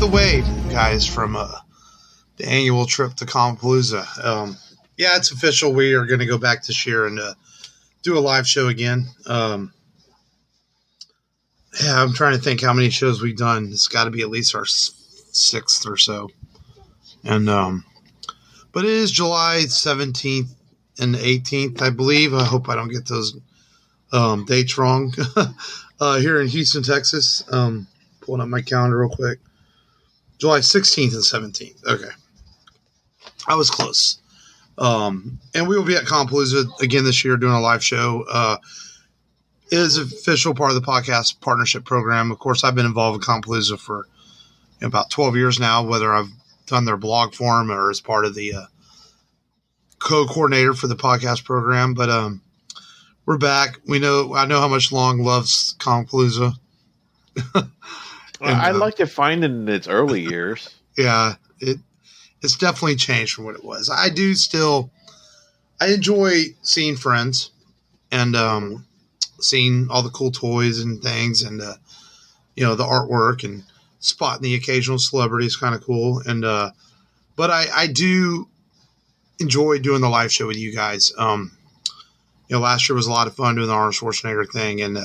the way, guys, from the annual trip to Compalooza. Yeah, it's official. We are going to go back this year and do a live show again. Yeah, I'm trying to think how many shows we've done. It's got to be at least our sixth or so. And but it is July 17th and 18th, I believe. I hope I don't get those dates wrong. Here in Houston, Texas. Pulling up my calendar real quick. July 16th and 17th. Okay. I was close. And we will be at Compalooza again this year doing a live show. It is an official part of the podcast partnership program. Of course, I've been involved with Compalooza for about 12 years now, whether I've done their blog forum or as part of the co-coordinator for the podcast program. But we're back. I know how much Long loves Compalooza. I like to find in its early years. Yeah, it's definitely changed from what it was. I enjoy seeing friends and seeing all the cool toys and things and the artwork and spotting the occasional celebrity is kind of cool. And but I do enjoy doing the live show with you guys. Last year was a lot of fun doing the Arnold Schwarzenegger thing, and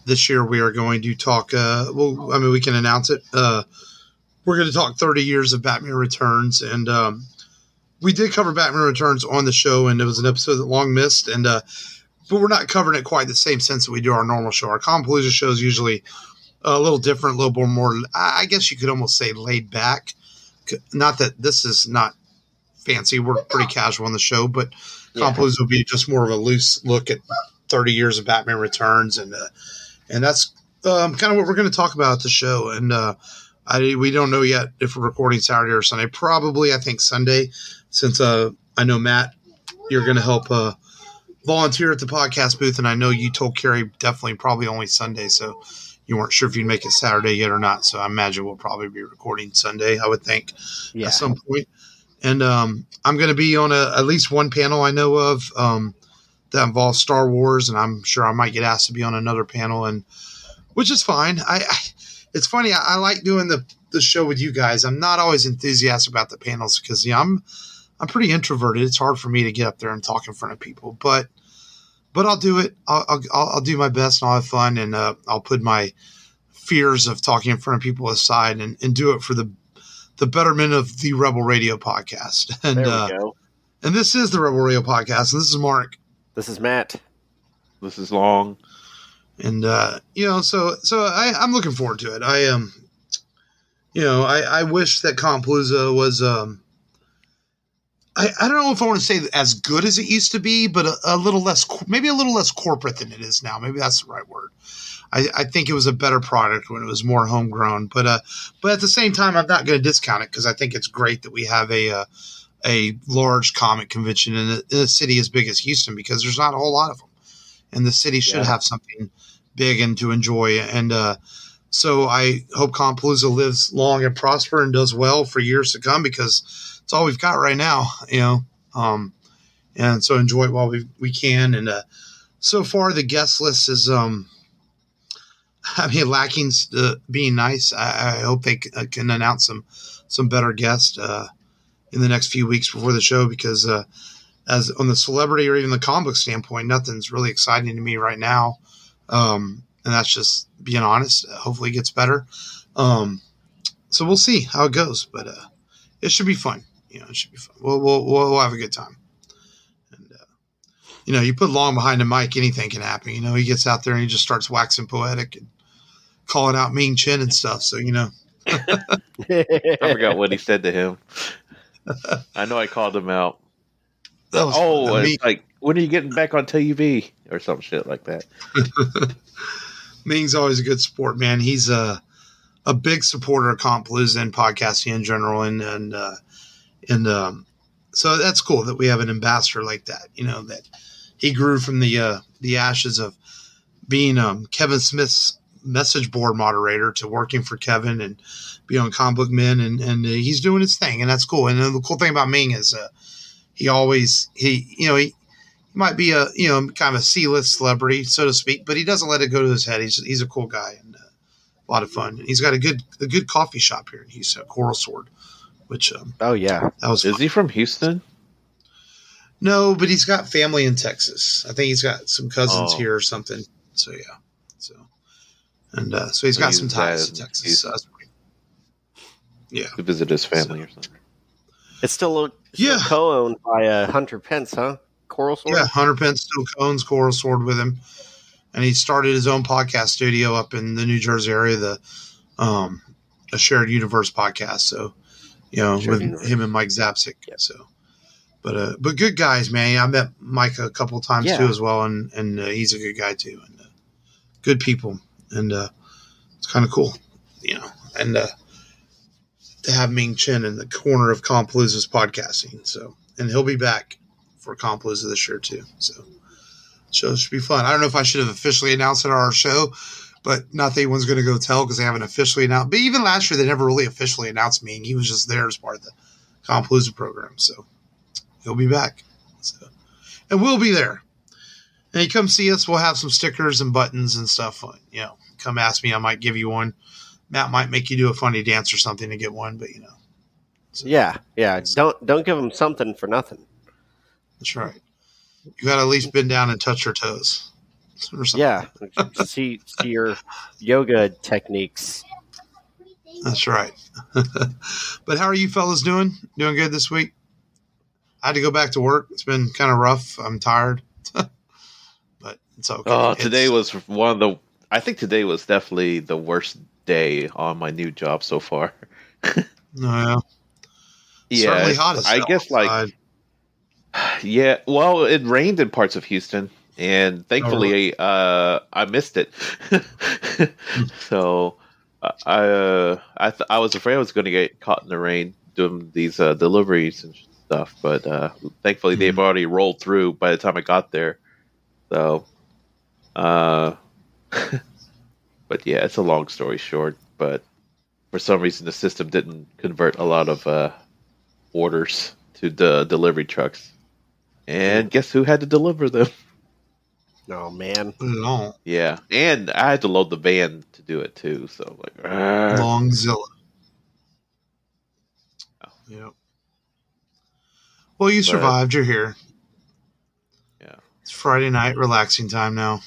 this year we are going to talk. We can announce it. We're going to talk 30 years of Batman Returns, and we did cover Batman Returns on the show, and it was an episode that Long missed, and but we're not covering it quite the same sense that we do our normal show. Our Compalooza show is usually a little different, a little bit more. I guess you could almost say laid back. Not that this is not fancy. We're pretty casual on the show, but Compalooza will be just more of a loose look at 30 years of Batman Returns, and that's kind of what we're going to talk about at the show. And we don't know yet if we're recording Saturday or Sunday. Probably, I think Sunday, since I know Matt, you're going to help volunteer at the podcast booth, and I know you told Carrie definitely probably only Sunday, so you weren't sure if you'd make it Saturday yet or not. So I imagine we'll probably be recording Sunday, I would think, at some point. And I'm going to be on at least one panel I know of that involves Star Wars, and I'm sure I might get asked to be on another panel, and which is fine. It's funny. I like doing the show with you guys. I'm not always enthusiastic about the panels because I'm pretty introverted. It's hard for me to get up there and talk in front of people, but I'll do it. I'll do my best, and I'll have fun, and I'll put my fears of talking in front of people aside and do it for the betterment of the Rebel Radio podcast. And there we go. And this is the Rebel Radio podcast, and this is Mark. This is Matt. This is Long. And so I'm looking forward to it. I wish that Compalooza was I don't know if I want to say as good as it used to be, but a little less, maybe a little less corporate than it is now. Maybe that's the right word. I think it was a better product when it was more homegrown, but at the same time, I'm not going to discount it because I think it's great that we have a large comic convention in a city as big as Houston, because there's not a whole lot of them, and the city should have something big and to enjoy. And so I hope Compalooza lives long and prosper and does well for years to come, because it's all we've got right now, and so enjoy it while we can. And so far the guest list is lacking being nice. I hope they can announce some better guests in the next few weeks before the show, because as on the celebrity or even the comic book standpoint, nothing's really exciting to me right now. And that's just being honest. Hopefully it gets better. So we'll see how it goes, but it should be fun. It should be fun. We'll have a good time. And you put Long behind the mic, anything can happen. He gets out there and he just starts waxing poetic and calling out Ming Chen and stuff. So I forgot what he said to him. I know I called him out. It's like, when are you getting back on TV or some shit like that? Ming's always a good sport, man. He's a big supporter of Compalooza and podcasting in general, and so that's cool that we have an ambassador like that. That he grew from the ashes of being Kevin Smith's message board moderator to working for Kevin and be on Comic Book Men, and he's doing his thing, and that's cool. And the cool thing about Ming is he might be a kind of a C-list celebrity, so to speak, but he doesn't let it go to his head. He's a cool guy, and a lot of fun. He's got a good coffee shop here in Houston, Coral Sword, which oh yeah, that was. Is fun. he from Houston? No, but he's got family in Texas. I think he's got some cousins here or something. So yeah, so he's got some ties to Texas. Yeah, to visit his family or something. It's still co-owned by Hunter Pence, huh? Coral Sword. Yeah, Hunter Pence still owns Coral Sword with him, and he started his own podcast studio up in the New Jersey area, a Shared Universe podcast. So, with him and Mike Zapsik. Yep. So, but good guys, man. I met Mike a couple of times too as well, and he's a good guy too, and good people, and it's kind of cool, and to have Ming Chen in the corner of Compalooza's podcasting. So, and he'll be back for Compalooza this year too. So it should be fun. I don't know if I should have officially announced it on our show, but not that anyone's going to go tell because they haven't officially announced. But even last year, they never really officially announced Ming. He was just there as part of the Compalooza program. So he'll be back. So, and we'll be there. And you come see us. We'll have some stickers and buttons and stuff. Come ask me. I might give you one. Matt might make you do a funny dance or something to get one, but So, yeah. Don't give them something for nothing. That's right. You got to at least bend down and touch your toes. Or something. Yeah. see your yoga techniques. That's right. But how are you fellas doing? Doing good this week? I had to go back to work. It's been kind of rough. I'm tired. But it's okay. Oh, today was I think today was definitely the worst day on my new job so far. No. Yeah. Certainly hot as hell. I guess yeah. Well, it rained in parts of Houston, and thankfully, I missed it. So, I was afraid I was going to get caught in the rain doing these deliveries and stuff, but thankfully they've already rolled through by the time I got there. So, but yeah, it's a long story short. But for some reason, the system didn't convert a lot of orders to the delivery trucks. And guess who had to deliver them? Oh, man. No. Yeah. And I had to load the van to do it, too. So, Longzilla. Oh. Yep. Well, you survived. You're here. Yeah. It's Friday night, relaxing time now.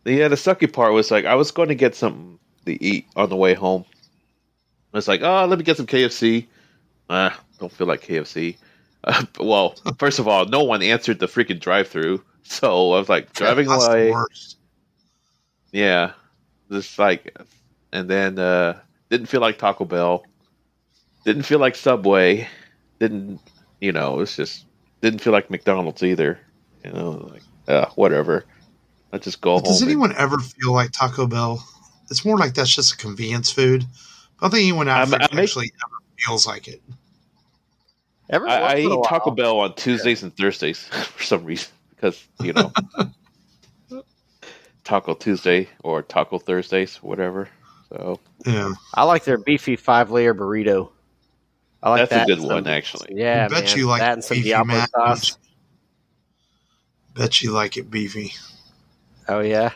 Yeah, the sucky part was I was going to get something to eat on the way home. I was like, let me get some KFC. Don't feel like KFC. Well, first of all, no one answered the freaking drive-thru, so I was driving away. Yeah, just and then didn't feel like Taco Bell, didn't feel like Subway, it's just didn't feel like McDonald's either. Whatever. I just go home. Does anyone ever feel like Taco Bell? It's more like that's just a convenience food. I don't think anyone actually ever feels like it. I eat Taco Bell on Tuesdays and Thursdays for some reason because, Taco Tuesday or Taco Thursdays, whatever. So yeah, I like their beefy 5-layer burrito. I like that's a good one, actually. Yeah, I bet you like that and some beefy, Diablo Matt. sauce. Bet you like it beefy. Oh yeah,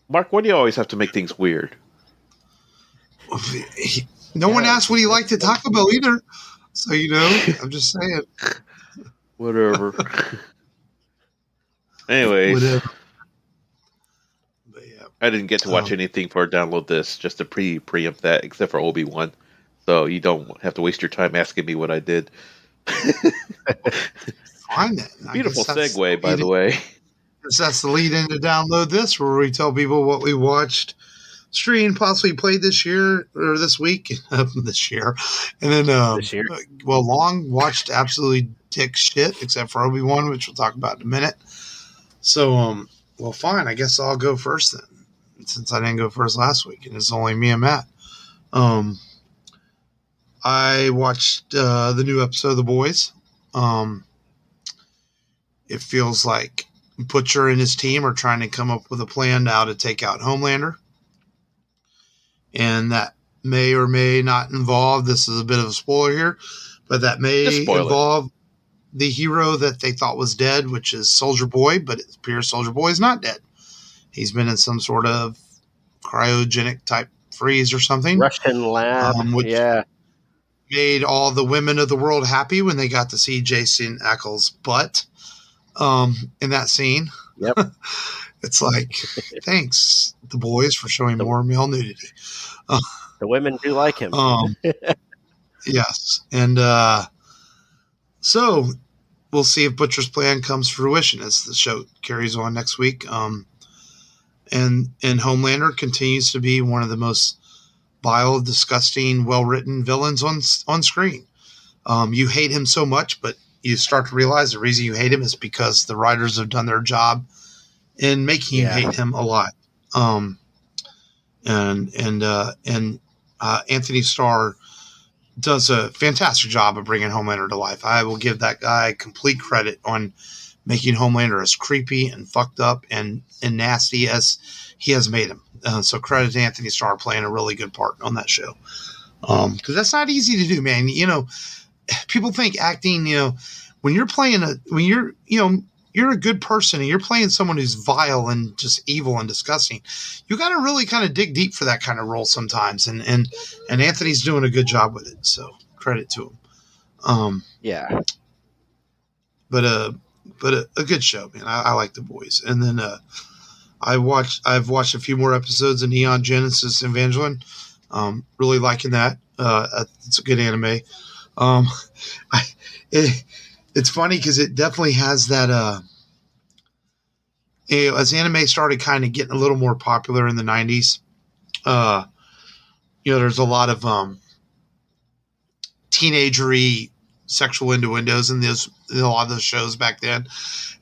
Mark, why do you always have to make things weird? No one asked what he liked at Taco Bell either. So, I'm just saying. Whatever. Anyways. Whatever. But yeah. I didn't get to watch anything for Download This, just to preempt that, except for Obi-Wan. So you don't have to waste your time asking me what I did. Fine then. Beautiful segue, by the way. That's the lead in to Download This, where we tell people what we watched, streamed, possibly played this year or this week, this year, and then this year. Long watched absolutely dick shit except for Obi-Wan, which we'll talk about in a minute. So, fine. I guess I'll go first then, since I didn't go first last week, and it's only me and Matt. I watched the new episode of The Boys. It feels like Butcher and his team are trying to come up with a plan now to take out Homelander. And that may or may not involve, this is a bit of a spoiler here, but that may involve the hero that they thought was dead, which is Soldier Boy, but it appears Soldier Boy is not dead. He's been in some sort of cryogenic type freeze or something. Russian lab, which made all the women of the world happy when they got to see Jason Ackles' butt in that scene. Yep. It's like, thanks, the boys, for showing more male nudity. The women do like him. Yes. And so we'll see if Butcher's plan comes to fruition as the show carries on next week. And Homelander continues to be one of the most vile, disgusting, well-written villains on screen. You hate him so much, but you start to realize the reason you hate him is because the writers have done their job in making you hate him a lot. Anthony Starr does a fantastic job of bringing Homelander to life. I will give that guy complete credit on making Homelander as creepy and fucked up and nasty as he has made him. So credit to Anthony Starr playing a really good part on that show. Because that's not easy to do, man. You know, people think acting, you know, when you're you're a good person and you're playing someone who's vile and just evil and disgusting, you got to really kind of dig deep for that kind of role sometimes. And Anthony's doing a good job with it. So credit to him. But a good show, man. I like The Boys. And then I've watched a few more episodes of Neon Genesis Evangelion. Really liking that. It's a good anime. It's funny because it definitely has that. As anime started kind of getting a little more popular in the 90s, there's a lot of teenagery sexual innuendos in a lot of those shows back then,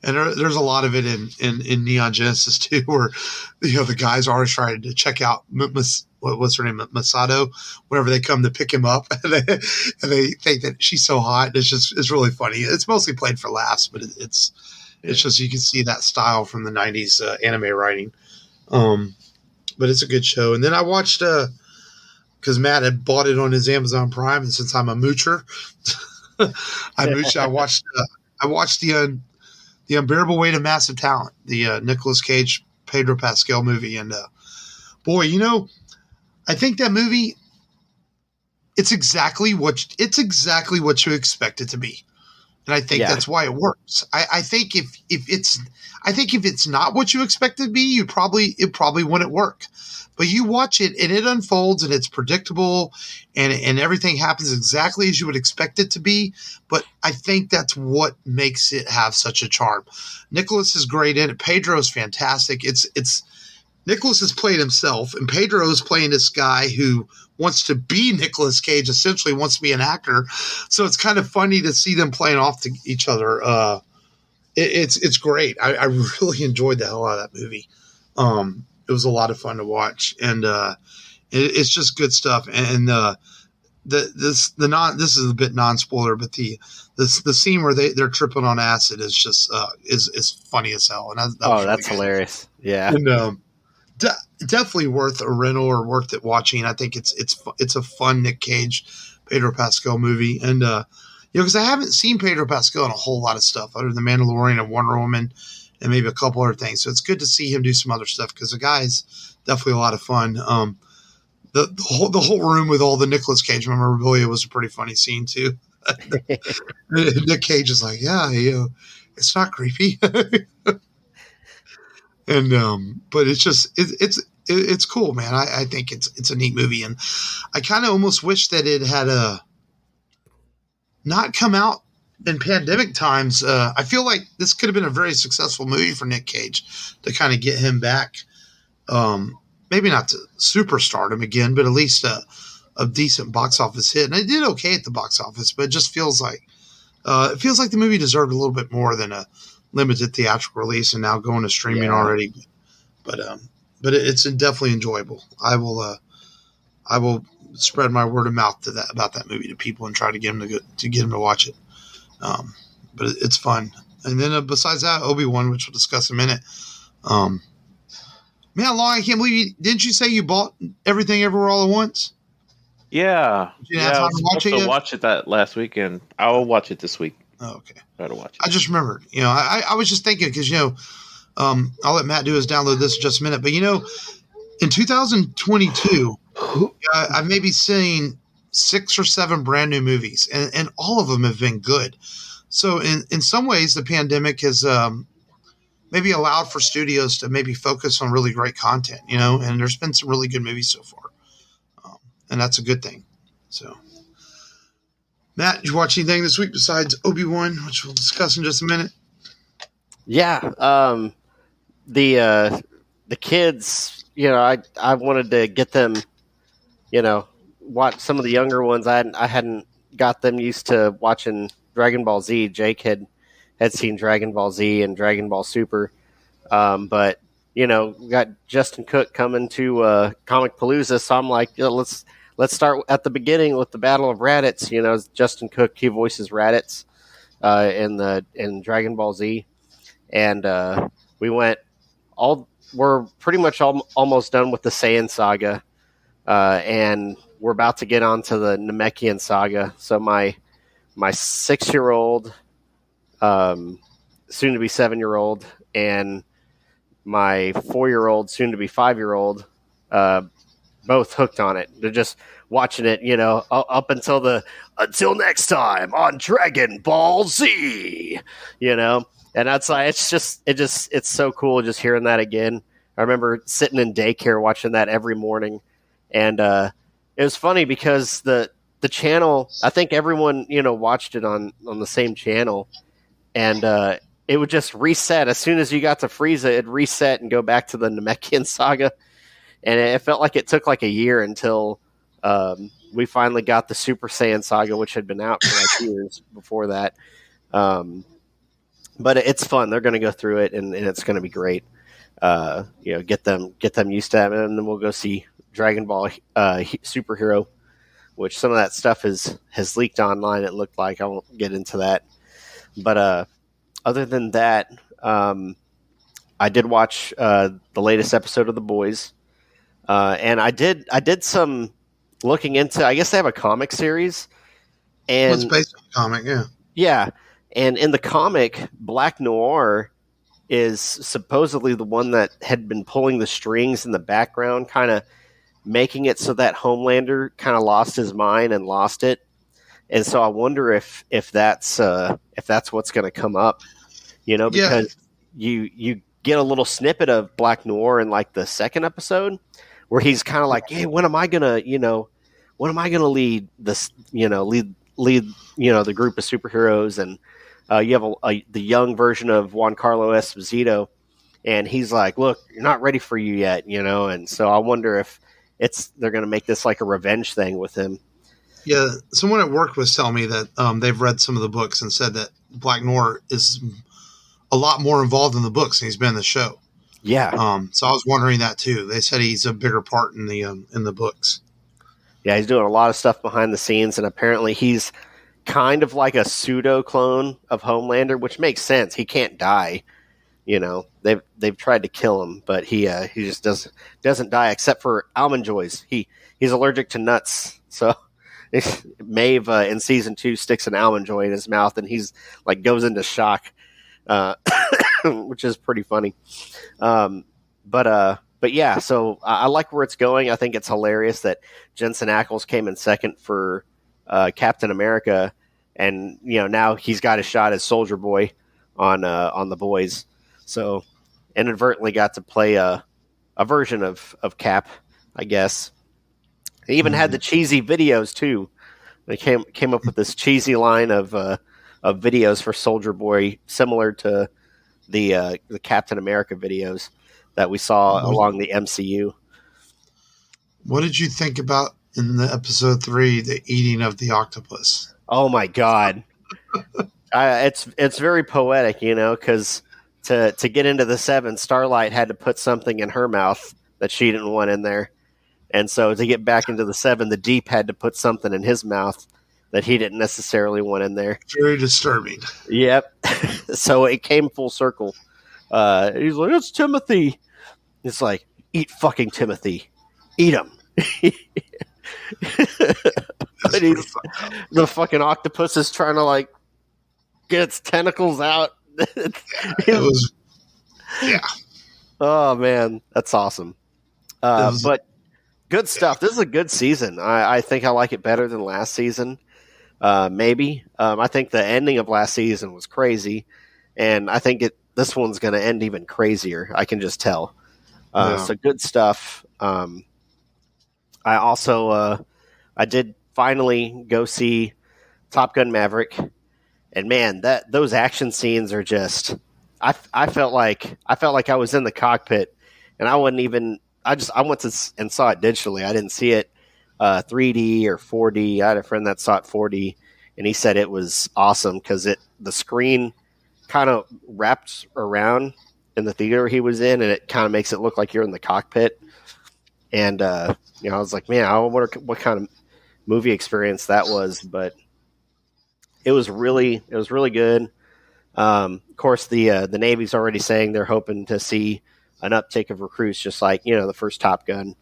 and there's a lot of it in Neon Genesis too, where the guys are always trying to check out what's her name, Masato, whenever they come to pick him up, and they think that she's so hot. It's really funny. It's mostly played for laughs, but it's just, you can see that style from the 90s anime writing. But it's a good show. And then I watched because Matt had bought it on his Amazon Prime, and since I'm a moocher, I watched the Unbearable Weight of Massive Talent, the Nicolas Cage Pedro Pascal movie, and boy, I think that movie, it's exactly what you expect it to be, and I think that's why it works. I think if it's not what you expect it to be, it probably wouldn't work. But you watch it and it unfolds and it's predictable and everything happens exactly as you would expect it to be. But I think that's what makes it have such a charm. Nicholas is great in it. Pedro is fantastic. It's Nicholas is playing himself, and Pedro is playing this guy who wants to be Nicolas Cage, essentially wants to be an actor. So it's kind of funny to see them playing off to each other. It's great. I really enjoyed the hell out of that movie. It was a lot of fun to watch, and it's just good stuff. And this is a bit non-spoiler, but the scene where they're tripping on acid is just is funny as hell. And that's hilarious. Yeah, and definitely worth a rental or worth it watching. I think it's a fun Nick Cage, Pedro Pascal movie, and because I haven't seen Pedro Pascal in a whole lot of stuff other than Mandalorian and Wonder Woman, and maybe a couple other things. So it's good to see him do some other stuff because the guy's definitely a lot of fun. The whole room with all the Nicolas Cage memorabilia was a pretty funny scene too. Nick Cage is like, it's not creepy. And but it's just it's cool, man. I think it's a neat movie, and I kind of almost wish that it had not come out in pandemic times. I feel like this could have been a very successful movie for Nick Cage to kind of get him back. Maybe not to superstardom again, but at least a decent box office hit. And it did okay at the box office, but it just feels like the movie deserved a little bit more than a limited theatrical release and now going to streaming already. But it's definitely enjoyable. I will spread my word of mouth about that movie to people and try to get them to watch it. But it's fun. And then besides that, Obi-Wan, which we'll discuss in a minute. Man, Long, I can't believe didn't you say you bought Everything Everywhere All at Once? Yeah. Did you have time to watch it yet? Watch it that last weekend. I will watch it this week. Oh, okay. Try to watch it. I just remembered. I was just thinking because I'll let Matt do his download this in just a minute. But in 2022, I've maybe seen 6 or 7 brand new movies, and all of them have been good. So in some ways, the pandemic has maybe allowed for studios to maybe focus on really great content, and there's been some really good movies so far. And that's a good thing. So, Matt, did you watch anything this week besides Obi-Wan, which we'll discuss in just a minute? Yeah. The kids, I wanted to get them, watch some of the younger ones. I hadn't got them used to watching Dragon Ball Z. Jake had seen Dragon Ball Z and Dragon Ball Super. But, we got Justin Cook coming to Comic Palooza. So I'm like, let's start at the beginning with the Battle of Raditz. Justin Cook, he voices Raditz in Dragon Ball Z. And we're pretty much almost done with the Saiyan saga. And we're about to get on to the Namekian saga. So my 6-year-old, soon to be 7-year-old, and my 4-year-old, soon to be 5-year-old, both hooked on it. They're just watching it, up until next time on Dragon Ball Z, and that's like, it's so cool just hearing that again. I remember sitting in daycare watching that every morning, and it was funny because the channel, I think everyone watched it on the same channel, and it would just reset as soon as you got to Frieza. It'd reset and go back to the Namekian saga, and it felt like it took like a year until we finally got the Super Saiyan saga, which had been out for like years before that. But it's fun. They're going to go through it, and it's going to be great. Get them used to that, and then we'll go see Dragon Ball Superhero, which some of that stuff has leaked online. It looked like. I won't get into that, but other than that, I did watch the latest episode of The Boys, and I did some looking into. I guess they have a comic series, and it's based on a comic, yeah. Yeah, and in the comic, Black Noir is supposedly the one that had been pulling the strings in the background, kind of making it so that Homelander kind of lost his mind and lost it. And so I wonder if that's what's going to come up, because you get a little snippet of Black Noir in like the second episode where he's kind of like, hey, when am I going to lead this, lead the group of superheroes? And you have the young version of Giancarlo Esposito, and he's like, look, you're not ready for you yet, and so I wonder if they're going to make this like a revenge thing with him. Yeah, someone at work was telling me that they've read some of the books and said that Black Noir is a lot more involved in the books than he's been in the show. Yeah. So I was wondering that too. They said he's a bigger part in the books. Yeah, he's doing a lot of stuff behind the scenes, and apparently he's kind of like a pseudo clone of Homelander, which makes sense. He can't die. They've tried to kill him, but he just doesn't die except for almond joys. He's allergic to nuts, so Maeve in season 2 sticks an almond joy in his mouth, and he's like goes into shock, which is pretty funny. But yeah, so I like where it's going. I think it's hilarious that Jensen Ackles came in second for Captain America, and now he's got a shot as Soldier Boy on The Boys. So inadvertently got to play a version of Cap, I guess. They even had the cheesy videos too. They came up with this cheesy line of videos for Soldier Boy, similar to the Captain America videos that we saw along the MCU. What did you think about in the episode 3, the eating of the octopus? Oh my God. It's very poetic, because to get into the 7, Starlight had to put something in her mouth that she didn't want in there. And so to get back into the 7, the Deep had to put something in his mouth that he didn't necessarily want in there. Very disturbing. Yep. So it came full circle. He's like, it's Timothy. It's like, eat fucking Timothy. Eat him. But the fucking octopus is trying to like get its tentacles out. It was, yeah. Oh man, that's awesome. But good stuff. This is a good season. I think I like it better than last season. Maybe. I think the ending of last season was crazy, and I think this one's going to end even crazier. I can just tell. So good stuff. I also I did finally go see Top Gun Maverick, and man, those action scenes are just. I felt like I was in the cockpit, and I wasn't even. I went and saw it digitally. I didn't see it 3D or 4D. I had a friend that saw it 4D, and he said it was awesome because the screen kind of wraps around in the theater he was in, and it kind of makes it look like you're in the cockpit. And I was like, man, I wonder what kind of movie experience that was, but it was really good. Of course, the Navy's already saying they're hoping to see an uptick of recruits, just like the first Top Gun.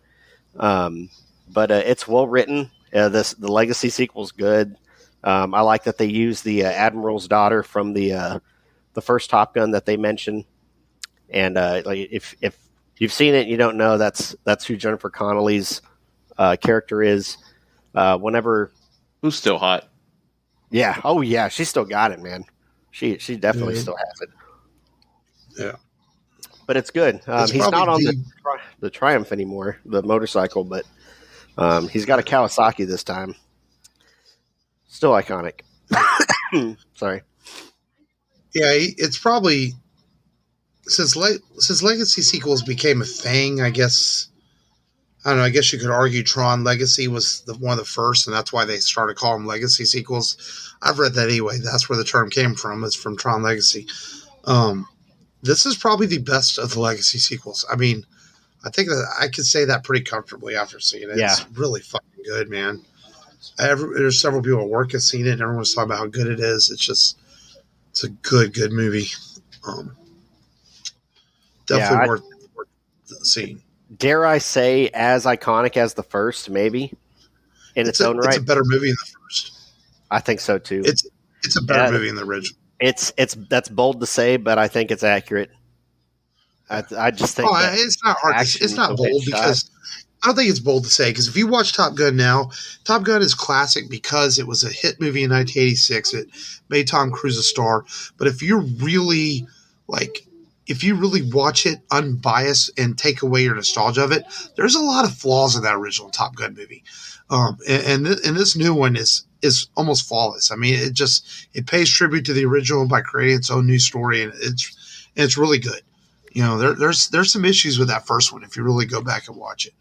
But it's well written. The Legacy sequel's good. I like that they use the Admiral's daughter from the first Top Gun that they mentioned. And if you've seen it, and you don't know that's who Jennifer Connelly's character is. Who's still hot? Yeah. Oh yeah, she still got it, man. She definitely still has it. Yeah. But it's good. He's not on the Triumph anymore, the motorcycle, but he's got a Kawasaki this time. Still iconic. Sorry. Yeah, it's probably since Legacy sequels became a thing. I guess I don't know. I guess you could argue Tron Legacy was one of the first, and that's why they started calling them Legacy sequels. I've read that anyway. That's where the term came from. It's from Tron Legacy. This is probably the best of the Legacy sequels. I mean, I think that I could say that pretty comfortably after seeing it. Yeah. It's really fucking good, man. There's several people at work have seen it, and everyone's talking about how good it is. It's a good movie. Definitely worth seeing. Dare I say, as iconic as the first, maybe in its own right. It's a better movie than the first. I think so too. It's a better movie than the original. That's bold to say, but I think it's accurate. I just think it's not hard. It's not bold because I don't think it's bold to say because if you watch Top Gun now, Top Gun is classic because it was a hit movie in 1986. It made Tom Cruise a star. But if you really watch it unbiased and take away your nostalgia of it, there's a lot of flaws in that original Top Gun movie. And this new one is almost flawless. I mean, it pays tribute to the original by creating its own new story, and it's really good. There's some issues with that first one if you really go back and watch it.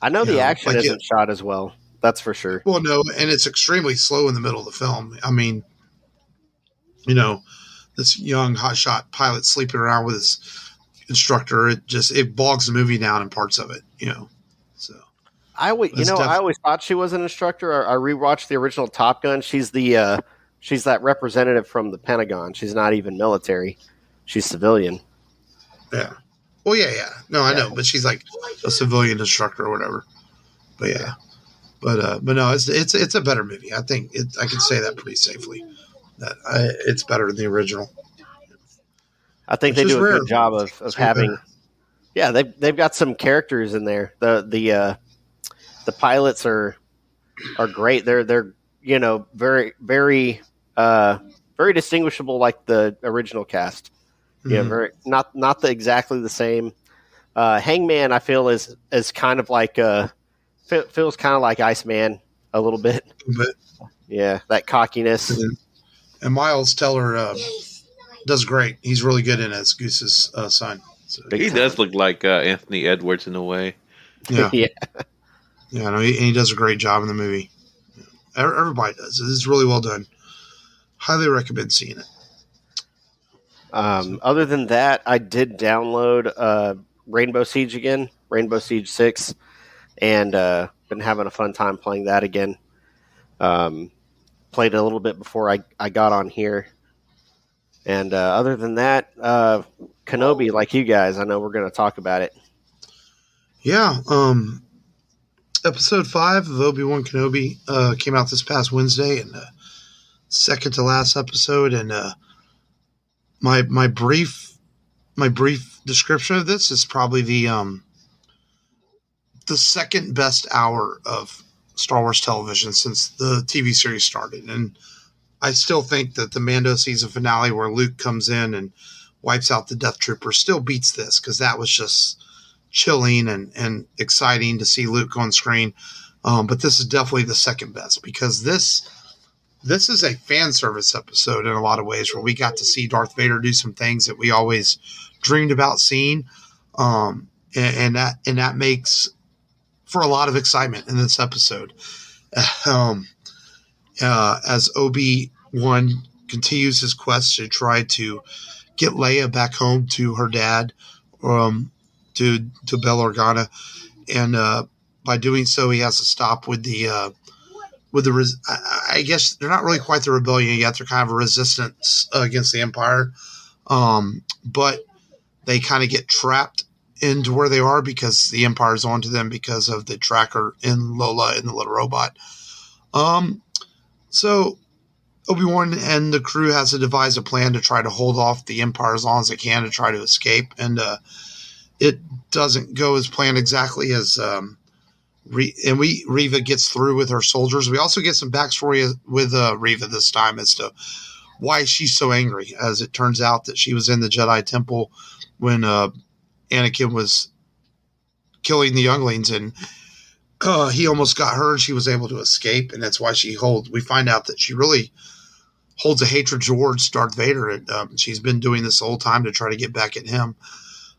I know the action isn't shot as well. That's for sure. Well, no, and it's extremely slow in the middle of the film. I mean, this young hotshot pilot sleeping around with his instructor, it bogs the movie down in parts of it. So. I always thought she was an instructor. I rewatched the original Top Gun. She's that representative from the Pentagon. She's not even military. She's civilian. Yeah. Well, yeah. No, I know, but she's like a civilian instructor or whatever. But yeah. But no, it's a better movie. I think I can say that pretty safely. That it's better than the original. I think they do a good job of having. Better. Yeah, they've got some characters in there. The pilots are great. They're very very very distinguishable like the original cast. Mm-hmm. Yeah, very not exactly the same. Hangman, I feel is kind of like feels kind of like Iceman a little bit. Yeah, that cockiness. And Miles Teller does great. He's really good in it as Goose's son. So. He does look like Anthony Edwards in a way. Yeah. Yeah. Yeah, no, he does a great job in the movie. Everybody does. It's really well done. Highly recommend seeing it. Other than that, I did download Rainbow Siege again, Rainbow Siege 6, and been having a fun time playing that again. Played it a little bit before I got on here. And other than that, Kenobi, like you guys, I know we're going to talk about it. Yeah. Episode 5 of Obi-Wan Kenobi came out this past Wednesday, and second to last episode. And my brief description of this is probably the the second best hour of Star Wars television since the TV series started. And I still think that the Mando season finale where Luke comes in and wipes out the Death Troopers still beats this, because that was just chilling and exciting to see Luke on screen. But this is definitely the second best, because this is a fan service episode in a lot of ways, where we got to see Darth Vader do some things that we always dreamed about seeing. And that makes for a lot of excitement in this episode. As Obi-Wan continues his quest to try to get Leia back home to her dad, to Bail Organa, and by doing so, he has to stop with the I guess they're not really quite the rebellion yet. They're kind of a resistance against the Empire, but they kind of get trapped into where they are because the Empire's onto them because of the tracker in Lola and the little robot. So Obi-Wan and the crew has to devise a plan to try to hold off the Empire as long as they can to try to escape. And it doesn't go as planned exactly as Reva gets through with her soldiers. We also get some backstory with Reva this time as to why she's so angry, as it turns out that she was in the Jedi Temple when Anakin was killing the younglings, and he almost got her and she was able to escape, and that's why we find out that she really holds a hatred towards Darth Vader, and she's been doing this the whole time to try to get back at him.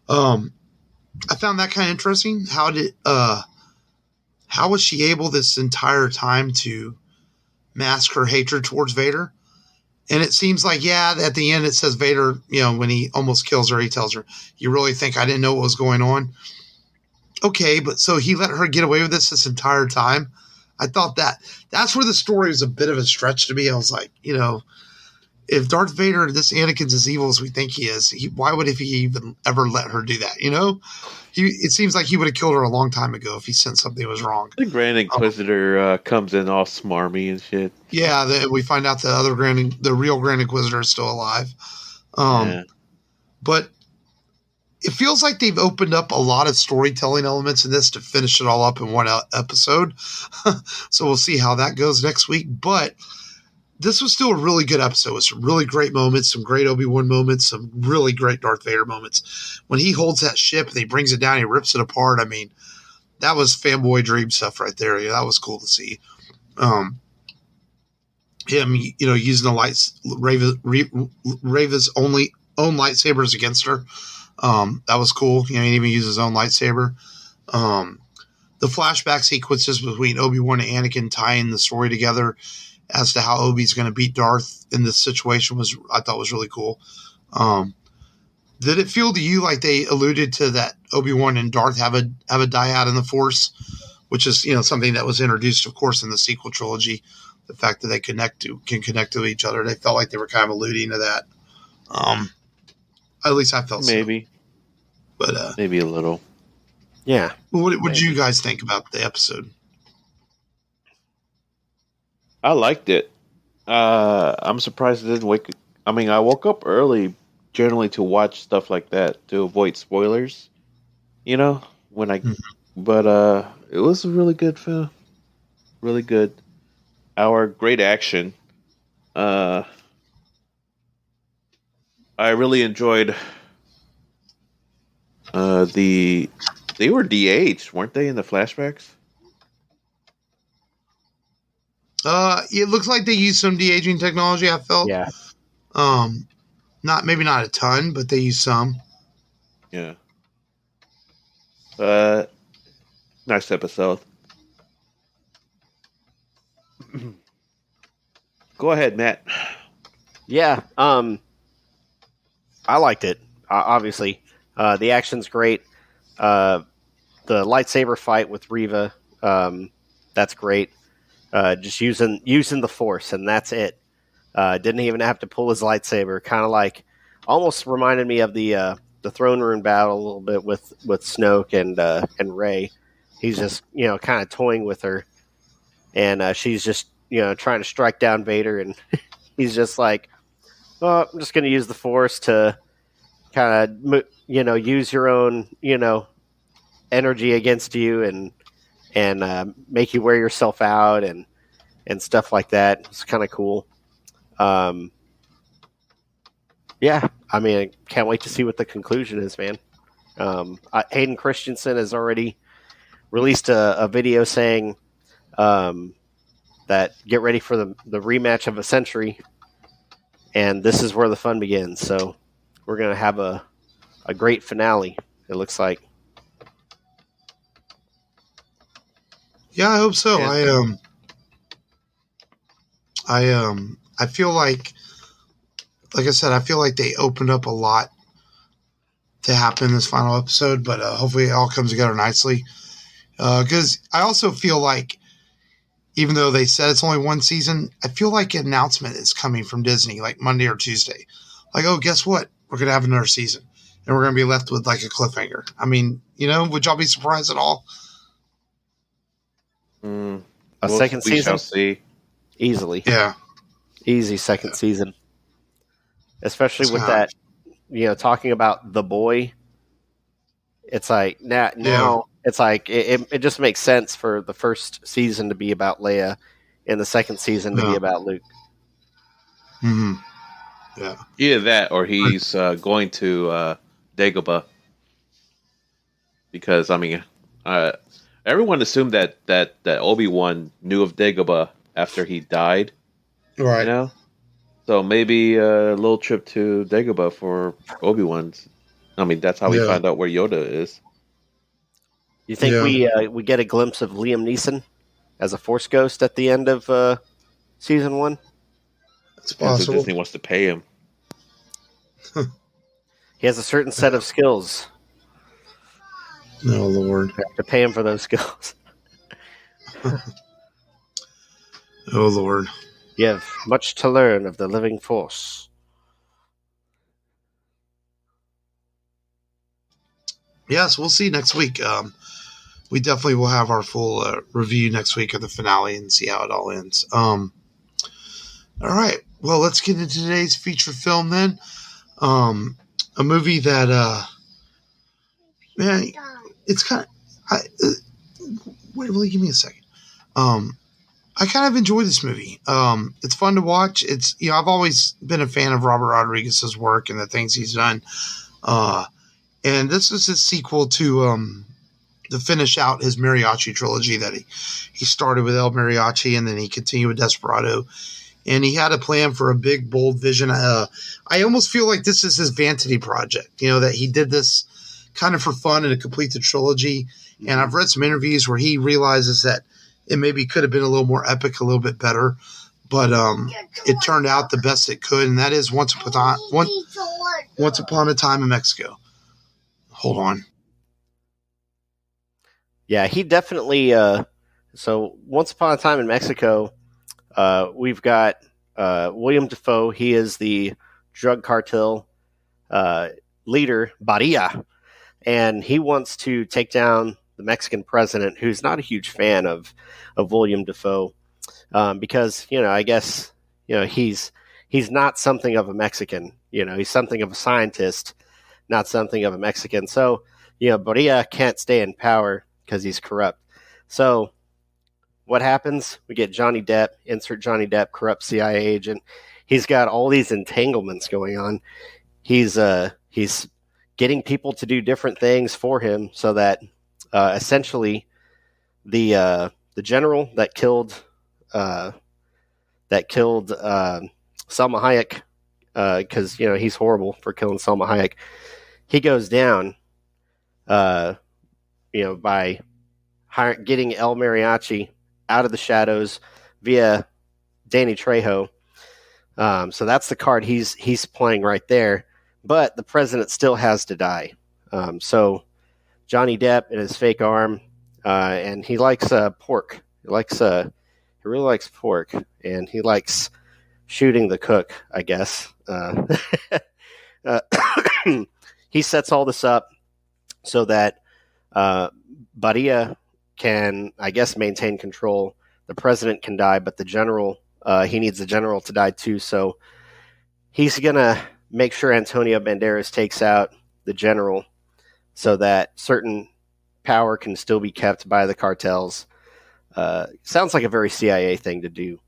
I found that kind of interesting. How was she able this entire time to mask her hatred towards Vader? And it seems like, at the end it says Vader, when he almost kills her, he tells her, "You really think I didn't know what was going on?" Okay, but so he let her get away with this entire time? I thought that's where the story was a bit of a stretch to me. I was like, if Darth Vader, this Anakin's as evil as we think he is, why would he even ever let her do that? It seems like he would have killed her a long time ago if he sensed something was wrong. The Grand Inquisitor comes in all smarmy and shit. Yeah, we find out the real Grand Inquisitor is still alive. But it feels like they've opened up a lot of storytelling elements in this to finish it all up in one episode. So we'll see how that goes next week. But this was still a really good episode with some really great moments, some great Obi-Wan moments, some really great Darth Vader moments. When he holds that ship and he brings it down, he rips it apart. I mean, that was fanboy dream stuff right there. Yeah, that was cool to see. Him, using the lights, Reva's own lightsabers against her. That was cool. He even used his own lightsaber. The flashback sequences between Obi-Wan and Anakin tying the story together as to how Obi's going to beat Darth in this situation I thought was really cool. Did it feel to you like they alluded to that Obi-Wan and Darth have a dyad in the Force, which is something that was introduced, of course, in the sequel trilogy? The fact that they can connect to each other, they felt like they were kind of alluding to that. At least I felt maybe, but maybe a little. Yeah. What did you guys think about the episode? I liked it. I'm surprised it didn't wake. I mean, I woke up early generally to watch stuff like that to avoid spoilers. But it was a really good film. Really good. Our great action. I really enjoyed they were de-aged, weren't they, in the flashbacks? It looks like they used some de-aging technology, I felt. Yeah. Maybe not a ton, but they used some. Yeah. Nice episode. Go ahead, Matt. Yeah. I liked it. Obviously, the action's great. The lightsaber fight with Reva, that's great. Just using the Force, and that's it. Didn't even have to pull his lightsaber. Kind of like, almost reminded me of the throne room battle a little bit with Snoke and Rey. He's just kind of toying with her, and she's just trying to strike down Vader, and he's just like, "Oh, I'm just going to use the Force to kind of use your own energy against you," and and make you wear yourself out and stuff like that. It's kind of cool. Yeah, I mean, I can't wait to see what the conclusion is, man. Hayden Christensen has already released a video saying that get ready for the rematch of a century, and this is where the fun begins. So we're going to have a great finale, it looks like. Yeah, I hope so. Yeah. I feel like I said, I feel like they opened up a lot to happen in this final episode, but hopefully it all comes together nicely. Because I also feel like, even though they said it's only one season, I feel like an announcement is coming from Disney, like Monday or Tuesday. Like, oh, guess what? We're going to have another season. And we're going to be left with like a cliffhanger. I mean, would y'all be surprised at all? A second season? We shall see. Easily. Yeah. Easy second season. Especially with that, talking about the boy. It's like, now it's like, it just makes sense for the first season to be about Leia and the second season to be about Luke. Mm-hmm. Yeah. Either that or he's going to Dagobah. Because, I mean, everyone assumed that Obi-Wan knew of Dagobah after he died. Right. So maybe a little trip to Dagobah for Obi-Wan's. I mean, that's how we find out where Yoda is. You think we get a glimpse of Liam Neeson as a Force ghost at the end of season 1? It's possible. Disney wants to pay him. He has a certain set of skills. Oh, Lord. We have to pay him for those skills. Oh, Lord. You have much to learn of the living Force. Yes, we'll see next week. We definitely will have our full review next week of the finale and see how it all ends. All right. Well, let's get into today's feature film then. A movie that, man, it's kind of... wait, really, give me a second. I kind of enjoy this movie. It's fun to watch. It's, I've always been a fan of Robert Rodriguez's work and the things he's done. And this is his sequel to finish out his Mariachi trilogy that he started with El Mariachi, and then he continued with Desperado. And he had a plan for a big, bold vision. I almost feel like this is his vanity project, that he did this kind of for fun and to complete the trilogy. And I've read some interviews where he realizes that it maybe could have been a little more epic, a little bit better. But it turned out the best it could, and that is Once Upon a Time in Mexico. Hold on. Yeah, he definitely... so, Once Upon a Time in Mexico, we've got William Dafoe. He is the drug cartel leader, Barrillo, and he wants to take down the Mexican president, who's not a huge fan of William Dafoe, because I guess he's not something of a Mexican. He's something of a scientist, not something of a Mexican. So Barilla can't stay in power because he's corrupt. So what happens? We get Johnny Depp, insert Johnny Depp, corrupt CIA agent. He's got all these entanglements going on. He's getting people to do different things for him, so that essentially the general that killed Salma Hayek, because he's horrible for killing Salma Hayek, he goes down by getting El Mariachi out of the shadows via Danny Trejo. So that's the card he's playing right there. But the president still has to die. So Johnny Depp and his fake arm, and he likes pork. He really likes pork, and he likes shooting the cook, I guess. He sets all this up so that Barilla can, I guess, maintain control. The president can die, but the general, he needs the general to die too. So he's going to make sure Antonio Banderas takes out the general so that certain power can still be kept by the cartels. Sounds like a very CIA thing to do.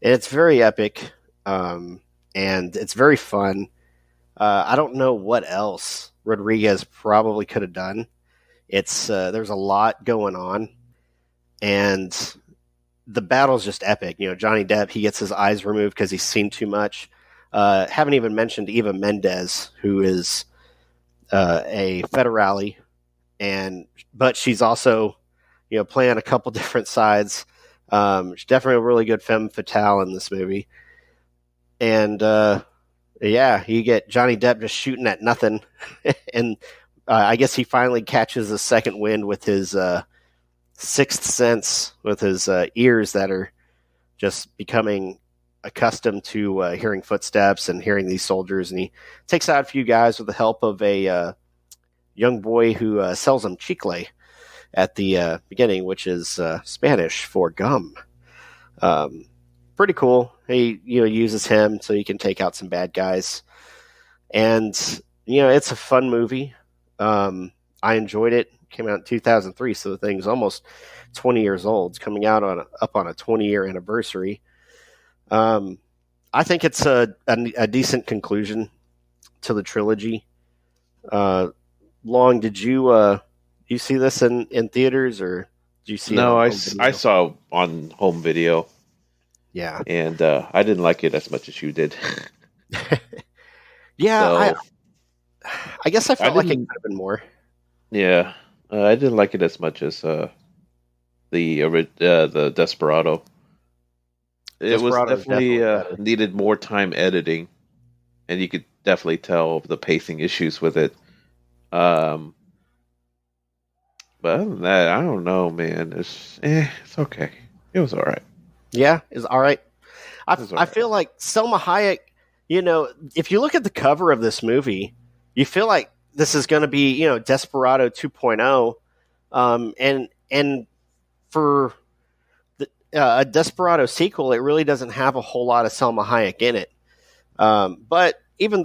And it's very epic, and it's very fun. I don't know what else Rodriguez probably could have done. It's there's a lot going on, and the battle's just epic. Johnny Depp, he gets his eyes removed because he's seen too much. Haven't even mentioned Eva Mendes, who is a federale, but she's also playing a couple different sides. She's definitely a really good femme fatale in this movie. And you get Johnny Depp just shooting at nothing. And I guess he finally catches a second wind with his sixth sense, with his ears that are just becoming accustomed to hearing footsteps and hearing these soldiers. And he takes out a few guys with the help of a young boy who sells him chicle at the beginning, which is Spanish for gum. Pretty cool. He uses him so he can take out some bad guys. And, it's a fun movie. I enjoyed it. Came out in 2003, so the thing's almost 20 years old. It's coming out up on a 20-year anniversary. I think it's a decent conclusion to the trilogy. Long, did you see this in theaters, or did you see it? No, I saw on home video. Yeah. And I didn't like it as much as you did. Yeah, so, I guess I felt like it could have been more. Yeah, I didn't like it as much as the Desperado. It was definitely needed more time editing, and you could definitely tell the pacing issues with it. But other than that, I don't know, man. It's okay. It was all right. Yeah, it's all right. I feel like Selma Hayek, if you look at the cover of this movie, you feel like this is going to be, Desperado 2.0. And for a Desperado sequel, it really doesn't have a whole lot of Selma Hayek in it. But even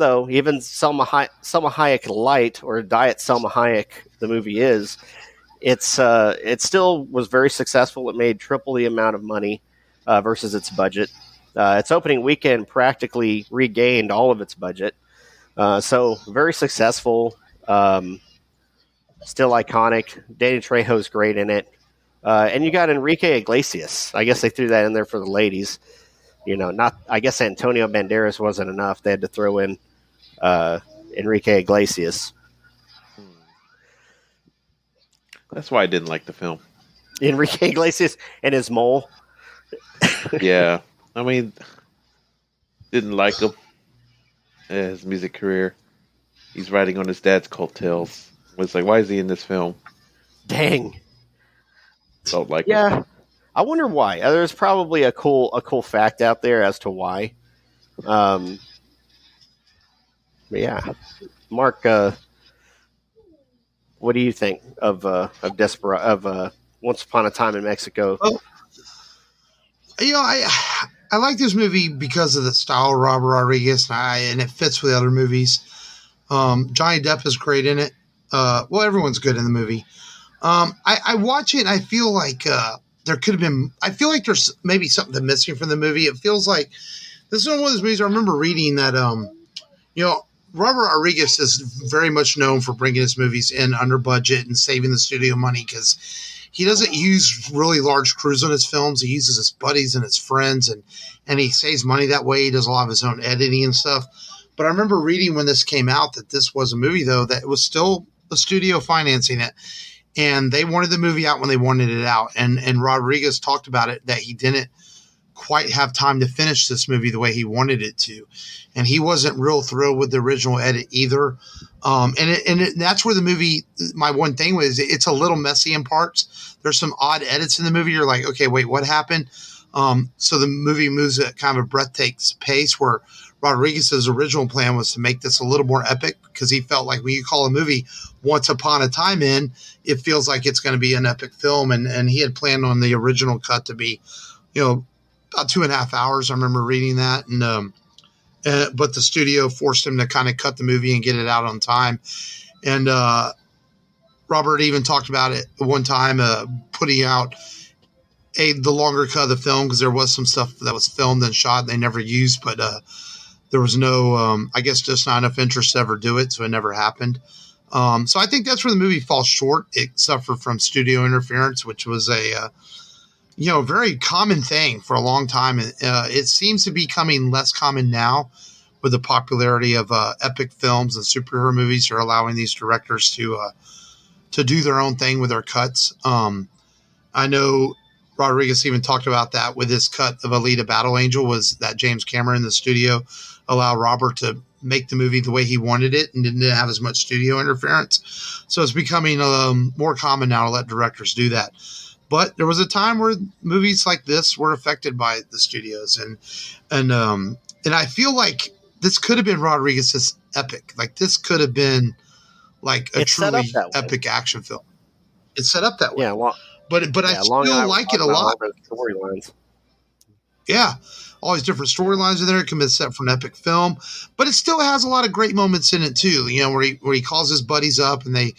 Selma Hayek Light, or Diet Selma Hayek, the movie is, it still was very successful. It made triple the amount of money versus its budget. Its opening weekend practically regained all of its budget. So very successful, still iconic. Danny Trejo's great in it. And you got Enrique Iglesias. I guess they threw that in there for the ladies. I guess Antonio Banderas wasn't enough. They had to throw in Enrique Iglesias. That's why I didn't like the film. Enrique Iglesias and his mole. Yeah. I mean, didn't like him. His music career. He's riding on his dad's coattails. It's like, why is he in this film? Dang. Don't like yeah. it. I wonder why. There's probably a cool fact out there as to why. But yeah. Mark, what do you think of Once Upon a Time in Mexico? Well, I like this movie because of the style of Robert Rodriguez, and it fits with the other movies. Johnny Depp is great in it. Everyone's good in the movie. I watch it and I feel like there could have been. I feel like there's maybe something missing from the movie. It feels like this is one of those movies. I remember reading that Robert Rodriguez is very much known for bringing his movies in under budget and saving the studio money because he doesn't use really large crews on his films. He uses his buddies and his friends, and he saves money that way. He does a lot of his own editing and stuff. But I remember reading when this came out that this was a movie, though, that it was still the studio financing it. And they wanted the movie out when they wanted it out. And Rodriguez talked about it, that he didn't quite have time to finish this movie the way he wanted it to. And he wasn't real thrilled with the original edit either. And that's where the movie, my one thing was, it's a little messy in parts. There's some odd edits in the movie. You're like, okay, wait, what happened? So the movie moves at kind of a breathtaking pace, where Rodriguez's original plan was to make this a little more epic, because he felt like when you call a movie Once Upon a Time in, it feels like it's going to be an epic film. And he had planned on the original cut to be, about 2.5 hours. I remember reading that. But the studio forced him to kind of cut the movie and get it out on time. And Robert even talked about it one time, putting out the longer cut of the film, because there was some stuff that was filmed and shot and they never used, but there was no, I guess, just not enough interest to ever do it, so it never happened. So I think that's where the movie falls short. It suffered from studio interference, which was a very common thing for a long time. It seems to be becoming less common now with the popularity of epic films and superhero movies are allowing these directors to do their own thing with their cuts. I know Rodriguez even talked about that with his cut of Alita Battle Angel, was that James Cameron in the studio allowed Robert to make the movie the way he wanted it and didn't have as much studio interference. So it's becoming more common now to let directors do that. But there was a time where movies like this were affected by the studios, and I feel like this could have been Rodriguez's epic. Like this could have been like a truly epic action film. It's set up that way. Yeah, well, but I still like it a lot. Storylines. Yeah, all these different storylines in there. It can be set for an epic film, but it still has a lot of great moments in it too. You know, where he calls his buddies up and they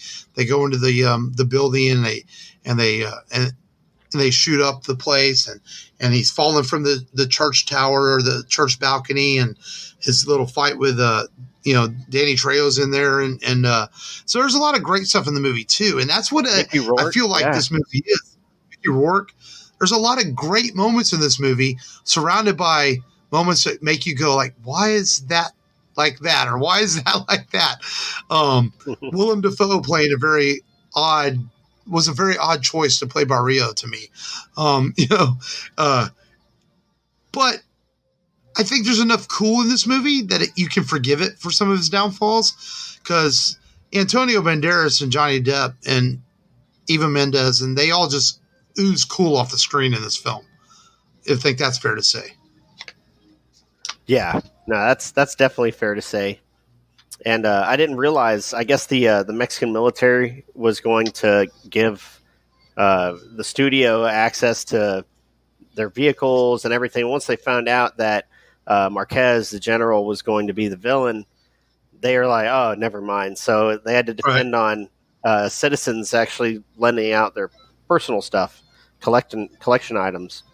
go into the building and they shoot up the place and he's falling from the church tower or the church balcony, and his little fight with Danny Trejo's in there, and so there's a lot of great stuff in the movie too, and that's what I feel like this movie is. Mickey Rourke. There's a lot of great moments in this movie, surrounded by moments that make you go like, why is that like that, or why is that like that? Willem Dafoe playing was a very odd choice to play Barrillo to me, but I think there's enough cool in this movie that you can forgive it for some of his downfalls, because Antonio Banderas and Johnny Depp and Eva Mendes, and they all just ooze cool off the screen in this film. I think that's fair to say. Yeah, no, that's definitely fair to say. And I didn't realize, I guess the Mexican military was going to give the studio access to their vehicles and everything. Once they found out that Marquez, the general, was going to be the villain, they were like, oh, never mind. So they had to depend on citizens actually lending out their personal stuff, collection items.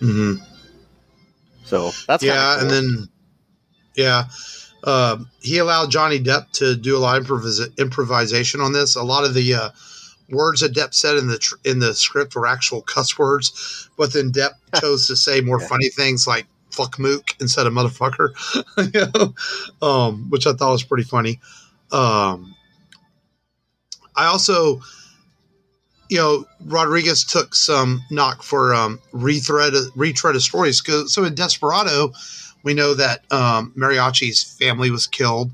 Mm-hmm. So that's cool. And then he allowed Johnny Depp to do a lot of improvisation on this. A lot of the words that Depp said in the script were actual cuss words, but then Depp chose to say more funny things like "fuck mook" instead of "motherfucker," which I thought was pretty funny. I also, Rodriguez took some knock for retread of stories. So in Desperado, we know that Mariachi's family was killed,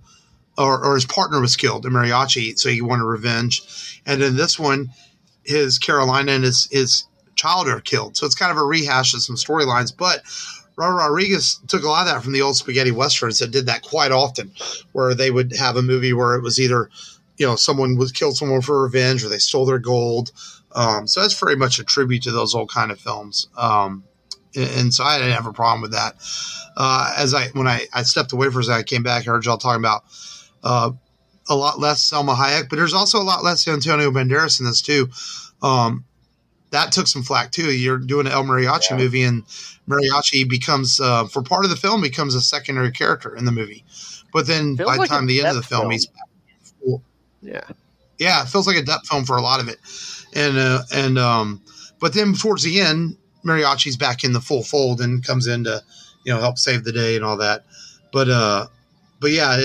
or his partner was killed in Mariachi, so he wanted revenge. And in this one, his Carolina and his child are killed. So it's kind of a rehash of some storylines. But Robert Rodriguez took a lot of that from the old spaghetti westerns that did that quite often, where they would have a movie where it was either, someone was killed someone for revenge, or they stole their gold. So that's very much a tribute to those old kind of films. And so I didn't have a problem with that. When I stepped away for a second, I came back, I heard y'all talking about a lot less Selma Hayek, but there's also a lot less Antonio Banderas in this too. That took some flack too. You're doing an El Mariachi movie, and Mariachi becomes, for part of the film, becomes a secondary character in the movie. But then by the time the end of the film, he's back. Yeah, it feels like a Depp film for a lot of it. But then towards the end, Mariachi's back in the full fold and comes in to, help save the day and all that. But yeah,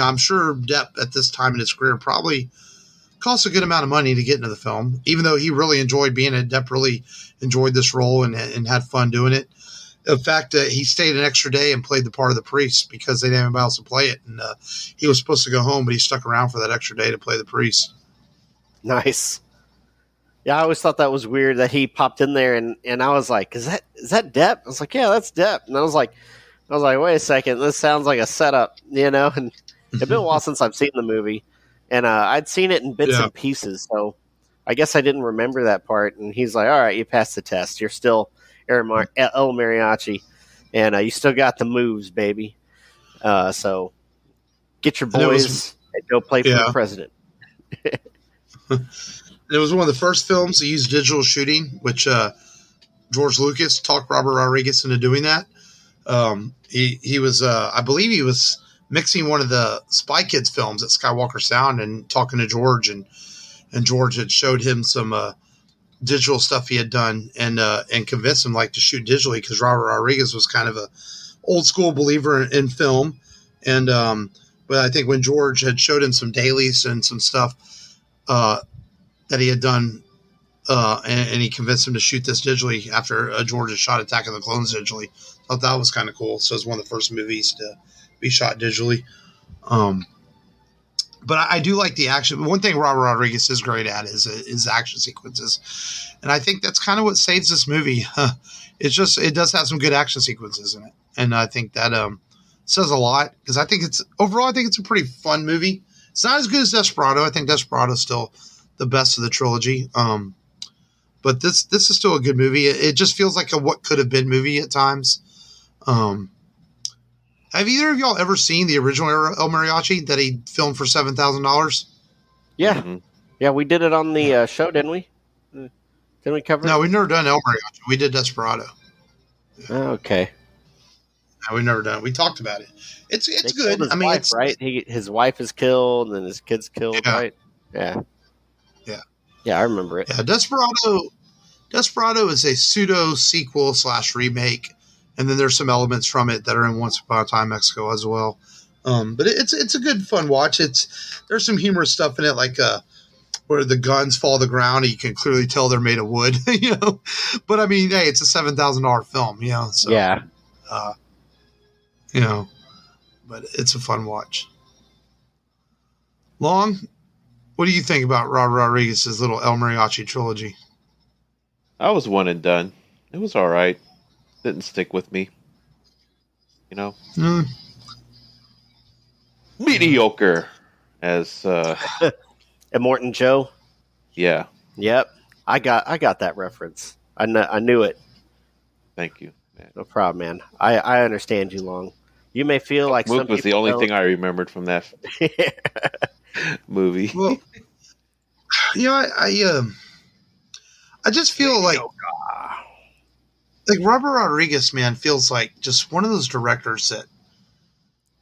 I'm sure Depp at this time in his career probably cost a good amount of money to get into the film, even though he really enjoyed being it. Depp really enjoyed this role and had fun doing it. In fact, he stayed an extra day and played the part of the priest because they didn't have anybody else to play it. And he was supposed to go home, but he stuck around for that extra day to play the priest. Nice. Yeah, I always thought that was weird that he popped in there, and I was like, is that Depp? I was like, yeah, that's Depp. And I was like, wait a second, this sounds like a setup, And it's been a while since I've seen the movie, and I'd seen it in bits and pieces, so I guess I didn't remember that part. And he's like, all right, you passed the test. You're still El Mariachi, and you still got the moves, baby. So get your boys and go play for the president. It was one of the first films to use digital shooting, which George Lucas talked Robert Rodriguez into doing that. He was, I believe, he was mixing one of the Spy Kids films at Skywalker Sound and talking to George, and George had showed him some digital stuff he had done and convinced him to shoot digitally because Robert Rodriguez was kind of a old school believer in film, and but I think when George had showed him some dailies and some stuff that he had done, and he convinced him to shoot this digitally after George had shot Attack of the Clones digitally. Thought that was kind of cool. So it's one of the first movies to be shot digitally. But I do like the action. One thing Robert Rodriguez is great at is action sequences, and I think that's kind of what saves this movie. It does have some good action sequences in it, and I think that says a lot because I think it's a pretty fun movie. It's not as good as Desperado. I think Desperado is still the best of the trilogy. But this is still a good movie. It just feels like a what could have been movie at times. Have either of y'all ever seen the original El Mariachi that he filmed for $7,000? Yeah. Mm-hmm. Yeah, we did it on the show, didn't we? Didn't we cover it? No, we've never done El Mariachi. We did Desperado. Okay. No, we've never done it. We talked about it. It's good. His I mean, wife, right? His wife is killed and his kid's killed, right? Yeah. Yeah. Yeah, I remember it. Yeah, Desperado is a pseudo sequel / remake, and then there's some elements from it that are in Once Upon a Time Mexico as well. But it's a good fun watch. There's some humorous stuff in it, like where the guns fall to the ground and you can clearly tell they're made of wood, But I mean, hey, it's a $7,000 film, So yeah. But it's a fun watch. Long, what do you think about Robert Rodriguez's little El Mariachi trilogy? I was one and done. It was all right. Didn't stick with me. Mediocre. As Immortan Joe. Yeah. Yep. I got that reference. I knew it. Thank you, man. No problem, man. I understand you, Long. You may feel like Mook some was the people only don't. thing I remembered from that movie. Well, I just feel like Robert Rodriguez, man, feels like just one of those directors that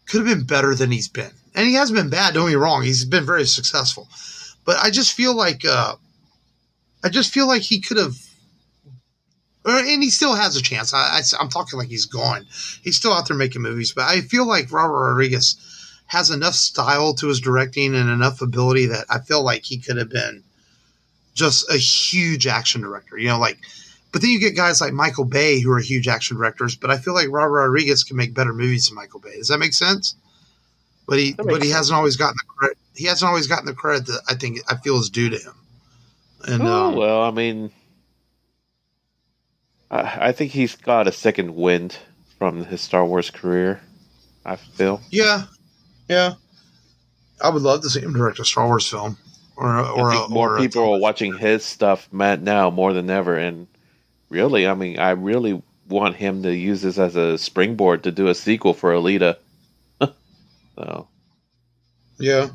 could have been better than he's been. And he hasn't been bad, don't get me wrong. He's been very successful. But I just feel like he could have, and he still has a chance. I'm talking like he's gone. He's still out there making movies, but I feel like Robert Rodriguez has enough style to his directing and enough ability that I feel like he could have been just a huge action director, but then you get guys like Michael Bay who are huge action directors, but I feel like Robert Rodriguez can make better movies than Michael Bay. Does that make sense? But he hasn't always gotten the credit. He hasn't always gotten the credit that I feel is due to him. And well, I mean, I think he's got a second wind from his Star Wars career. I feel. Yeah. I would love to see him direct a Star Wars film, more people are watching his stuff now more than ever, and really, I mean, I really want him to use this as a springboard to do a sequel for Alita. So, yeah.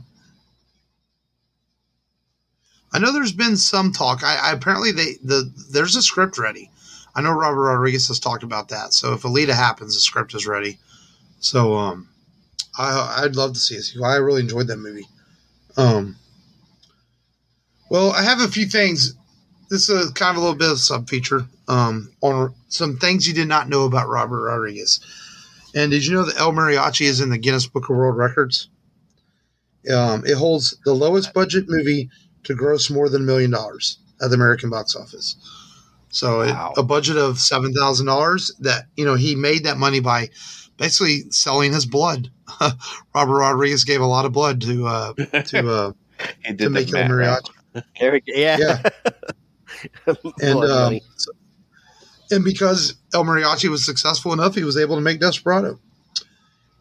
I know there's been some talk. Apparently there's a script ready. I know Robert Rodriguez has talked about that. So if Alita happens, the script is ready. So I'd love to see it. I really enjoyed that movie. Well, I have a few things. This is kind of a little bit of a sub-feature on some things you did not know about Robert Rodriguez. And did you know that El Mariachi is in the Guinness Book of World Records? It holds the lowest budget movie to gross more than $1 million at the American box office. So a budget of $7,000 that, he made that money by basically selling his blood. Robert Rodriguez gave a lot of blood to make El Mariachi. Yeah. And because El Mariachi was successful enough, he was able to make Desperado.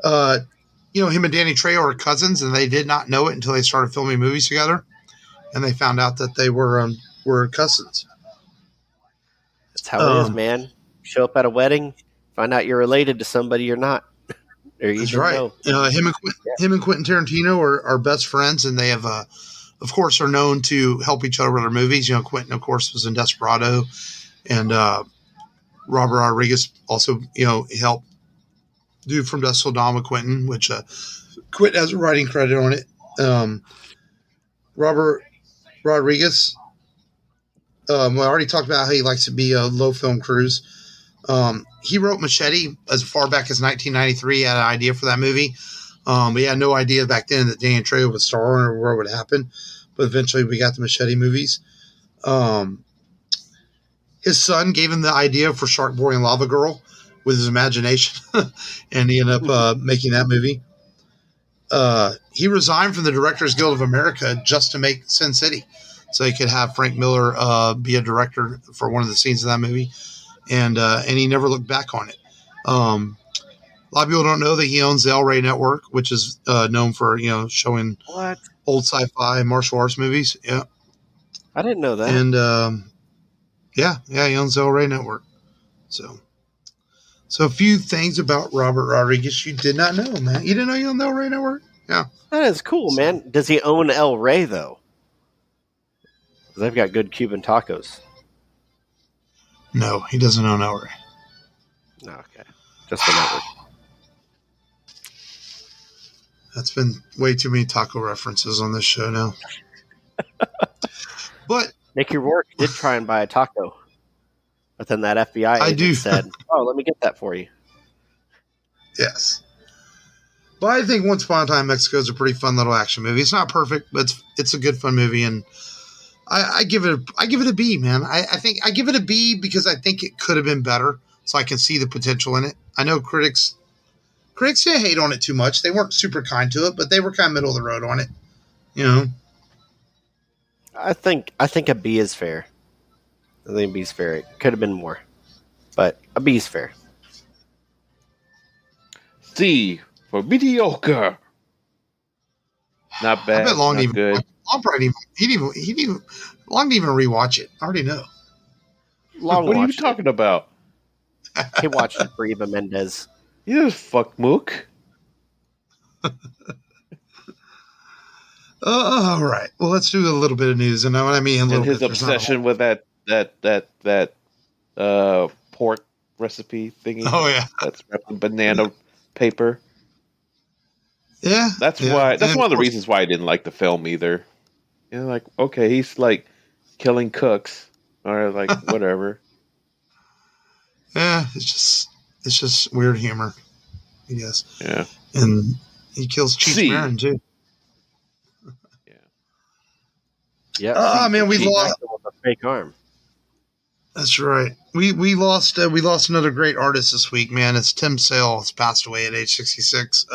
Him and Danny Trejo are cousins, and they did not know it until they started filming movies together, and they found out that they were cousins. That's how it is, man. Show up at a wedding, find out you're related to somebody you're not. Or you That's right. Him and Quentin Tarantino are best friends, and they have of course, are known to help each other with their movies. You know, Quentin, of course, was in Desperado, and Robert Rodriguez also, you know, helped do From Dusk Till Dawn with Quentin, which Quentin has a writing credit on it. Robert Rodriguez, I already talked about how he likes to be low film crews. He wrote Machete as far back as 1993. He had an idea for that movie. He had no idea back then that Danny Trejo would star in or what would happen. But eventually we got the Machete movies. His son gave him the idea for Shark Boy and Lava Girl with his imagination. And he ended up making that movie. He resigned from the Directors Guild of America just to make Sin City. So he could have Frank Miller be a director for one of the scenes of that movie. And he never looked back on it. A lot of people don't know that he owns the El Rey Network, which is known for, you know, showing old sci-fi and martial arts movies. Yeah, I didn't know that. And yeah, he owns the El Rey Network. So a few things about Robert Rodriguez you did not know, man. You didn't know you owned the El Rey Network? Yeah, that is cool, man. Does he own El Rey though? They've got good Cuban tacos. No, he doesn't own El Rey. Okay, just the network. That's been way too many taco references on this show now. But Mickey Rourke did try and buy a taco, but then that FBI agent said, "Oh, let me get that for you." Yes, but I think Once Upon a Time in Mexico is a pretty fun little action movie. It's not perfect, but it's a good fun movie, and I give it a B, man. I think I give it a B because I think it could have been better, so I can see the potential in it. I know critics didn't hate on it too much. They weren't super kind to it, but they were kind of middle of the road on it. You know, I think a B is fair. I think a B is fair. It could have been more, but a B is fair. C for mediocre. Not bad. I bet Long not good. Long probably Long didn't even rewatch it. I already know. Long what are you talking about? He watched it for Eva Mendes. You fuck mook. All right. Well, let's do a little bit of news, and what I mean, and his obsession with that pork recipe thingy. Oh yeah, that's wrapped in banana paper. Yeah, that's why. That's one of the reasons why I didn't like the film either. You know, like okay, he's like killing cooks or like whatever. Yeah, it's just weird humor, I guess. Yeah, and he kills Cheech Marin too. Yeah. Oh man, we lost a fake arm. That's right. We lost another great artist this week, man. It's Tim Sale. Has passed away at age 66.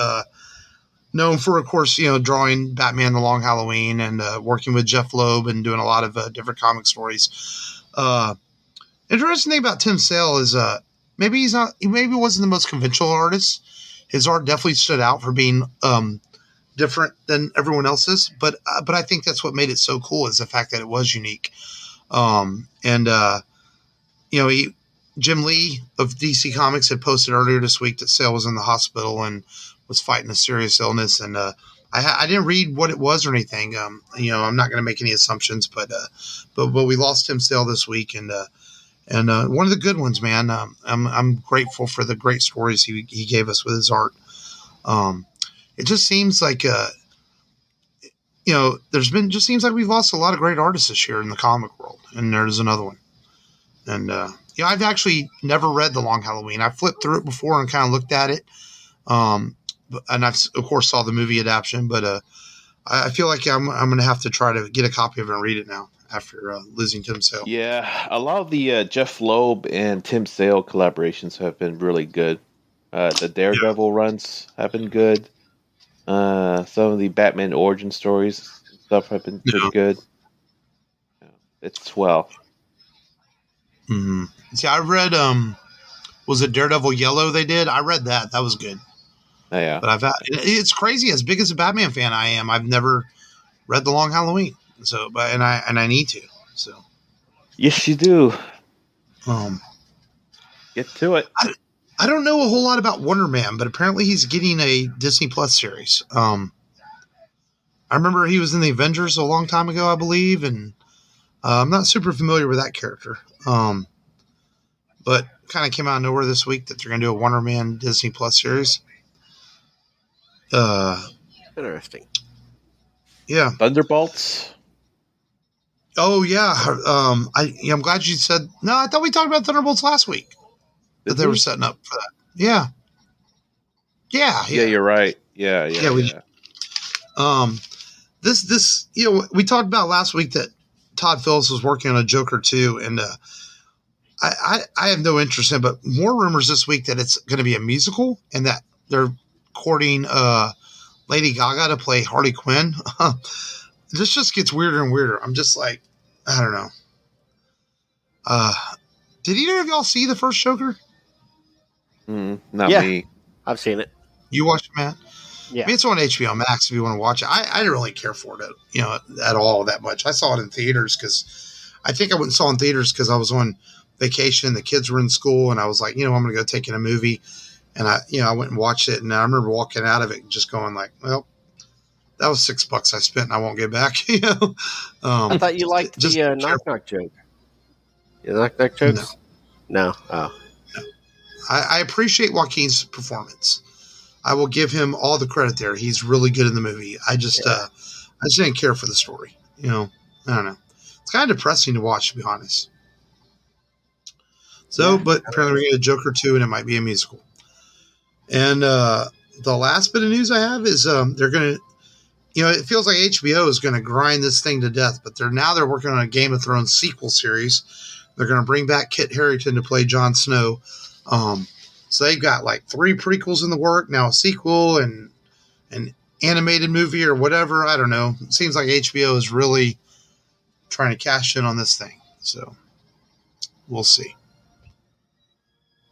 Known for, of course, you know, drawing Batman: The Long Halloween and working with Jeff Loeb and doing a lot of different comic stories. Interesting thing about Tim Sale is maybe he wasn't the most conventional artist. His art definitely stood out for being different than everyone else's, but I think that's what made it so cool is the fact that it was unique. You know, Jim Lee of DC Comics had posted earlier this week that Sale was in the hospital and was fighting a serious illness, and I didn't read what it was or anything. You know, I'm not going to make any assumptions, but we lost Tim Sale this week, and one of the good ones, man. I'm grateful for the great stories he gave us with his art. It just seems like, you know, just seems like we've lost a lot of great artists this year in the comic world. And there's another one. And, you know, I've actually never read The Long Halloween. I flipped through it before and kind of looked at it. And I've, of course, saw the movie adaptation, but, I feel like I'm going to have to try to get a copy of it and read it now after losing Tim Sale. Yeah. A lot of the, Jeff Loeb and Tim Sale collaborations have been really good. The Daredevil runs have been good. Some of the Batman origin stories stuff have been pretty good. It's swell. Mm-hmm. See, I read, was it Daredevil Yellow they did? I read that. That was good. Oh, yeah. But it's crazy. As big as a Batman fan I am, I've never read The Long Halloween. So, and I need to. So. Yes, you do. Get to it. I don't know a whole lot about Wonder Man, but apparently he's getting a Disney Plus series. I remember he was in the Avengers a long time ago, I believe, and I'm not super familiar with that character. But kind of came out of nowhere this week that they're going to do a Wonder Man Disney Plus series. Interesting. Yeah. Thunderbolts. Oh yeah. I'm glad you said. No, I thought we talked about Thunderbolts last week. That they were setting up for that. Yeah. Yeah. Yeah, you're right. Yeah. This we talked about last week that Todd Phillips was working on a Joker 2, and I have no interest in it, but more rumors this week that it's going to be a musical and that they're courting Lady Gaga to play Harley Quinn. This just gets weirder and weirder. I'm just like, I don't know. Did either of y'all see the first Joker? Not me. I've seen it. You watched it, Matt? Yeah. I mean, it's on HBO Max if you want to watch it. I didn't really care for it, at all that much. I saw it in theaters because I think I went and saw it in theaters because I was on vacation. The kids were in school, and I was like, I'm going to go take in a movie. And I went and watched it, and I remember walking out of it and just going like, well, that was $6 I spent, and I won't get back. I thought you liked the knock-knock joke. The knock-knock jokes? No. Oh. No. I appreciate Joaquin's performance. I will give him all the credit there. He's really good in the movie. I just didn't care for the story. I don't know. It's kind of depressing to watch, to be honest. So, but apparently we're going to get a Joker 2, and it might be a musical. And the last bit of news I have is they're going to, it feels like HBO is going to grind this thing to death, but they're working on a Game of Thrones sequel series. They're going to bring back Kit Harington to play Jon Snow. So they've got like 3 prequels in the work, now a sequel and an animated movie or whatever. I don't know. It seems like HBO is really trying to cash in on this thing. So we'll see.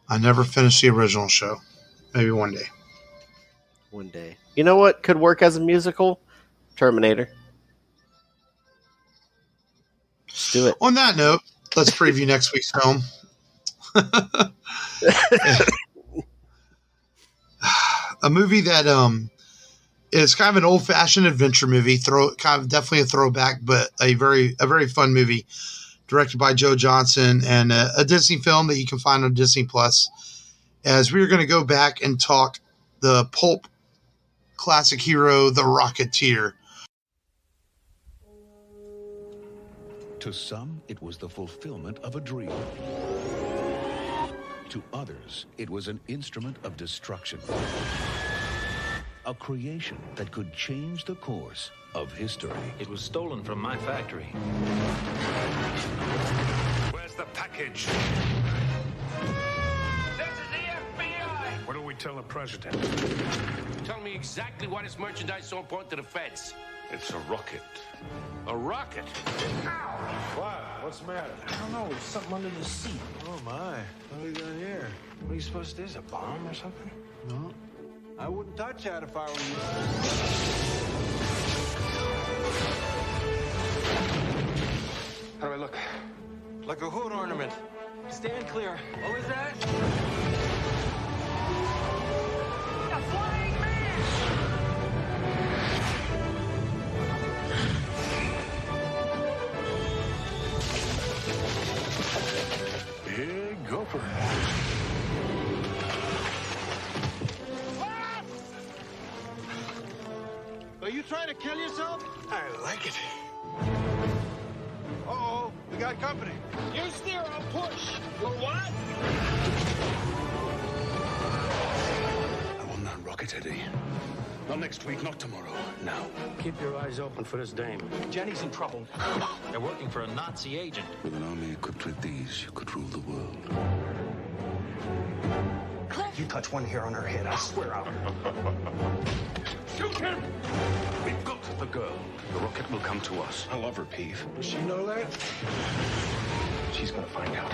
I never finished the original show. Maybe one day. One day. You know what could work as a musical? Terminator. Let's do it. On that note, let's preview next week's film. A movie that is kind of an old-fashioned adventure movie. Definitely a throwback, but a very fun movie. Directed by Joe Johnson, and a Disney film that you can find on Disney Plus. As we are going to go back and talk the pulp classic hero, The Rocketeer. To some, it was the fulfillment of a dream. To others, it was an instrument of destruction. A creation that could change the course of history. It was stolen from my factory. Where's the package? This is the FBI! What do we tell the president? Tell me exactly why this merchandise is so important to the feds. It's a rocket. A rocket? What? What's the matter? I don't know. There's something under the seat. Oh, my. What do we got here? What are you supposed to do? Is it a bomb or something? No. I wouldn't touch that if I were you. How do I look? Like a hood ornament. Stand clear. What was that? A flying man! Big gopher. Are you trying to kill yourself? I like it. Uh-oh, we got company. You steer, I'll push. Well, what? I will not rocket Eddie. Not next week, not tomorrow. Now. Keep your eyes open for this dame. Jenny's in trouble. They're working for a Nazi agent. With an army equipped with these, you could rule the world. You touch one hair on her head, I swear I'll... Shoot him! We've got the girl. The rocket will come to us. I love her, Peeve. Does she know that? She's gonna find out.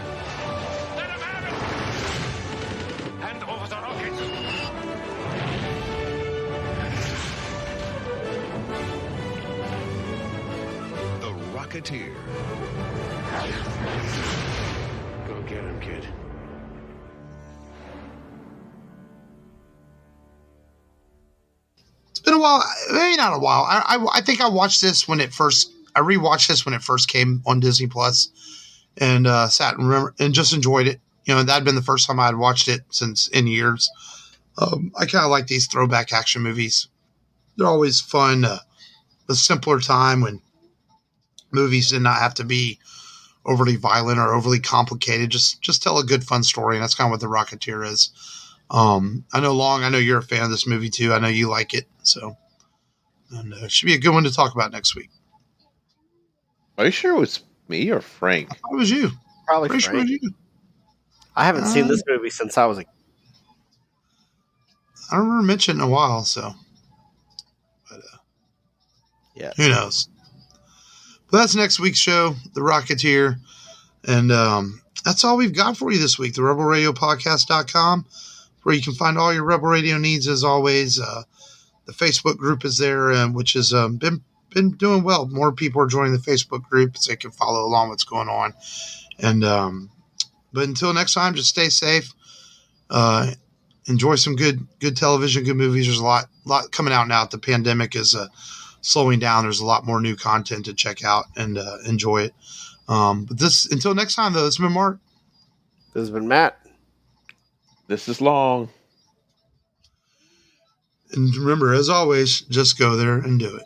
Let him have it! Hand over the rocket! The Rocketeer. Go get him, kid. Been a while, maybe not a while. I think I watched this when it first. I rewatched this when it first came on Disney Plus, and sat and remember and just enjoyed it. You know, that had been the first time I had watched it since in years. I kind of like these throwback action movies. They're always fun. A simpler time when movies did not have to be overly violent or overly complicated. Just tell a good, fun story, and that's kind of what The Rocketeer is. I know you're a fan of this movie too. I know you like it, so and it should be a good one to talk about next week. Are you sure it was me or Frank? I thought it was you. Probably Pretty Frank. sure it was you. I haven't seen this movie since I was a. I don't remember mentioning it in a while, so. But Yeah. who knows? But that's next week's show, The Rocketeer. And that's all we've got for you this week. The RebelRadioPodcast.com, where you can find all your Rebel Radio needs as always. The Facebook group is there, which has been doing well. More people are joining the Facebook group so they can follow along what's going on. And but until next time, just stay safe. Enjoy some good television, good movies. There's a lot coming out now. The pandemic is slowing down. There's a lot more new content to check out and enjoy it. But until next time, though, this has been Mark. This has been Matt. This is long. And remember, as always, just go there and do it.